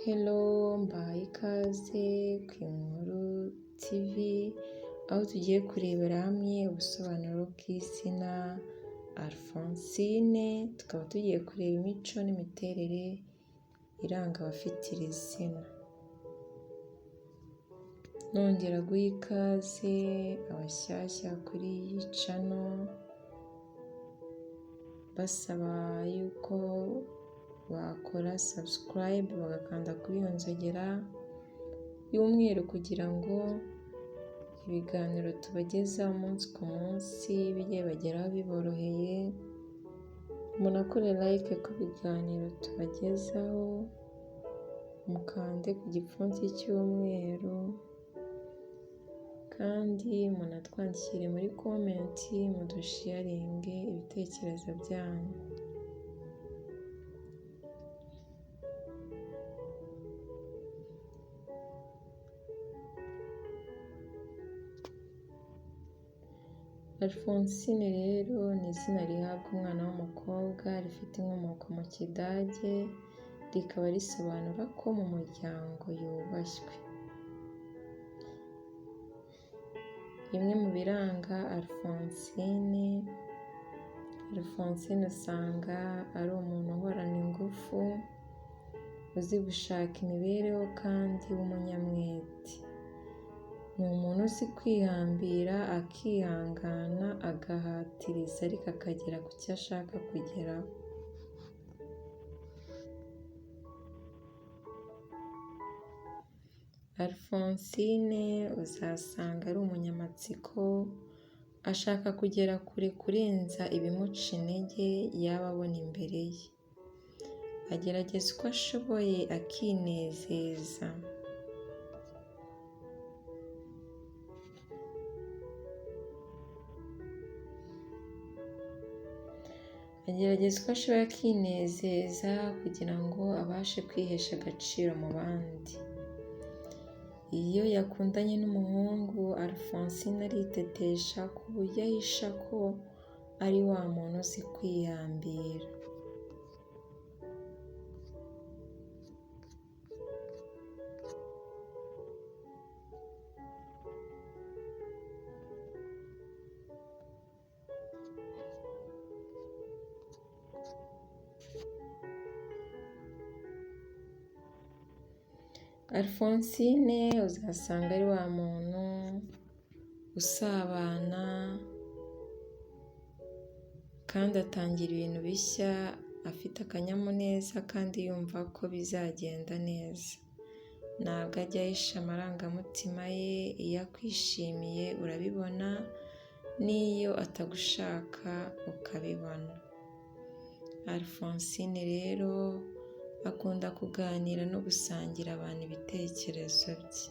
Hello, mbahaye ikaze ku Inkuru TV, aho tugiye kurebera hamwe ubusobanuro bw'izina Alphonsine, tukaba tugiye kureba imico n'imiterere iranga abafite iri zina. Nongera guha ikaze abashyashya kuri iyi channel, basaba yuko bakora subscribe bagakanda kuri iyo nzogera y'umweru kugira ngo ibiganiro tubageza umunsi ku munsi bijye bageraho biboroheye. Munakore like ku biganiro tubagezaho, mukande ku gipfunsi cy'umweru kandi munatwandikire muri comment mudusharinge ibitekerezo byanyu. Alphonsine rero ni izina rihabwa umwana w'umukobwa, rifite inkomoko mu Kidage, rikaba risobanura ko mu muryango yubashywe. Bimwe mu biranga Alphonsine usanga ari umuntu uhorana ingufu, uzi gushaka imibereho kandi w'umunyamwete. Ni umuntu uzi kwihambira, akihangana, agahatiriza ariko akagera ku cyo ashaka kugeraho. Alphonsine uzasanga ari umunyamatsiko, ashaka kugera kure kurenza ibimuca intege yaba abona imbere ye. Agerageza uko ashoboye akinezeza. Kugira ngo abashe kwihesha agaciro mu bandi. Iyo yakundanye n'umuhungu, Alphonsine aritetesha ku buryo ahisha ko ari wa muntu uzi kwihambira. Alphonsine uzasanga ari wa muntu usabana kandi atangira ibintu bishya, afite akanyamuneza kandi yumva ko bizagenda neza. Ntabwo ajya ahisha amarangamutima ye, iyo akwishimiye urabibona n'iyo atagushaka ukabibona. Alphonsine rero akunda kuganira no gusangira abantu ibitekerezo bye.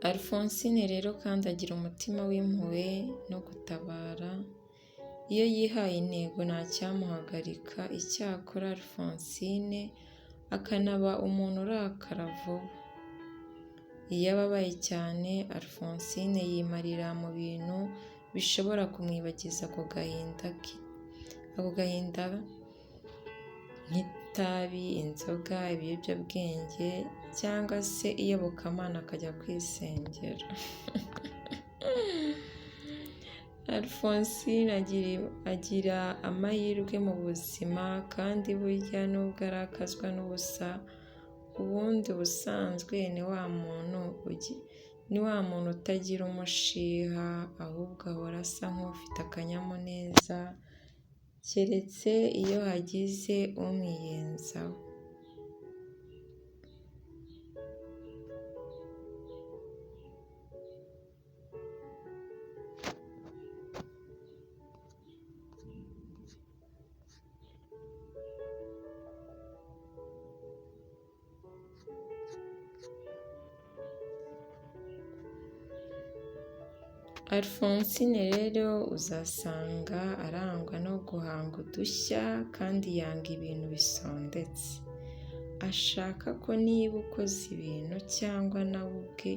Alphonsine rero kandi agira umutima w'impuhwe no gutabara. Iyo yihaye intego ntacyamuhagarika. Icyakora Alphonsine akanaba umuntu urakara vuba. Iyo ababaye cyane, Alphonsine yimarira mu bintu bishobora kumwibagiza ako gahinda nk'itabi, inzoga, ibiyobyabwenge cyangwa se iyobokamana akajya kwisengera. Alphonsine agira amahirwe mu buzima kandi burya nubwo arakazwa n'ubusa, ubundi ubusanzwe ni wa muntu utagira umushiha, ahubwo ahora asa nk'ufite akanyamuneza, keretse iyo hagize umwiyenzaho. Alphonsine rero uzasanga arangwa no guhanga udushya kandi yanga ibintu bisondetse. Ashaka ko niba ukoze ibintu cyangwa nawe ubwe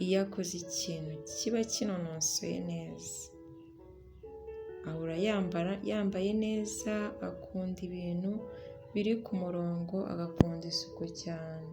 iyo akoze ikintu kiba kinonosoye neza. Ahora yambaye neza, akunda ibintu biri ku murongo, agakunda isuku cyane.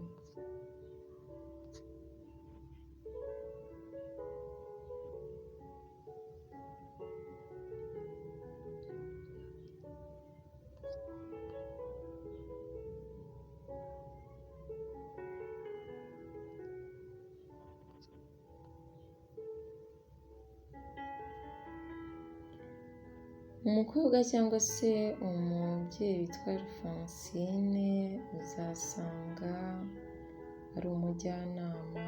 Umukobwa cyangwa se umubyeyi witwa Alphonsine uzasanga ari umujyanama,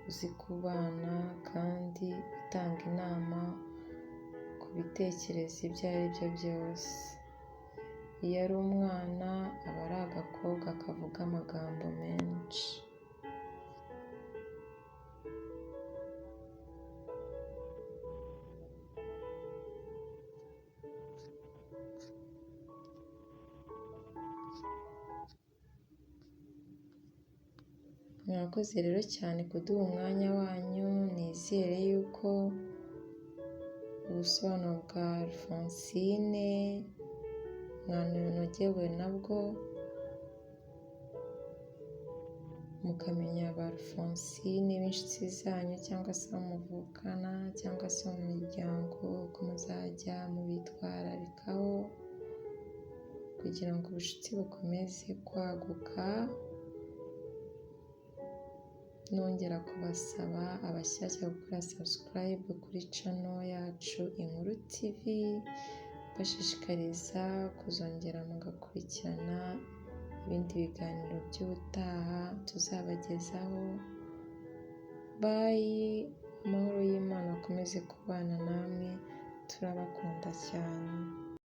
uzi kubana kandi utanga inama ku bitekerezo ibyo ari byo byose. Iyo ari umwana aba ari agakobwa kavuga amagambo menshi. Mwakoze rero cyane kuduha umwanya wanyu, nizere yuko ubusobanuro bwa Alphonsine mwanogewe nabwo, mukamenya ba Alphonsine b'inshuti zanyu cyangwa se abo muvukana cyangwa se mu miryango, uko muzajya mubitwararikaho kugira ngo ubucuti bukomeze kwaguka. Nongera kubasaba abashyashya gukora subscribe kuri channel yacu Inkuru TV, bashishikariza kuzongera mugakurikirana ibindi biganiro by'ubutaha tuzabagezaho. Bye, amahoro y'Imana akomeze kubana namwe, turabakunda cyane.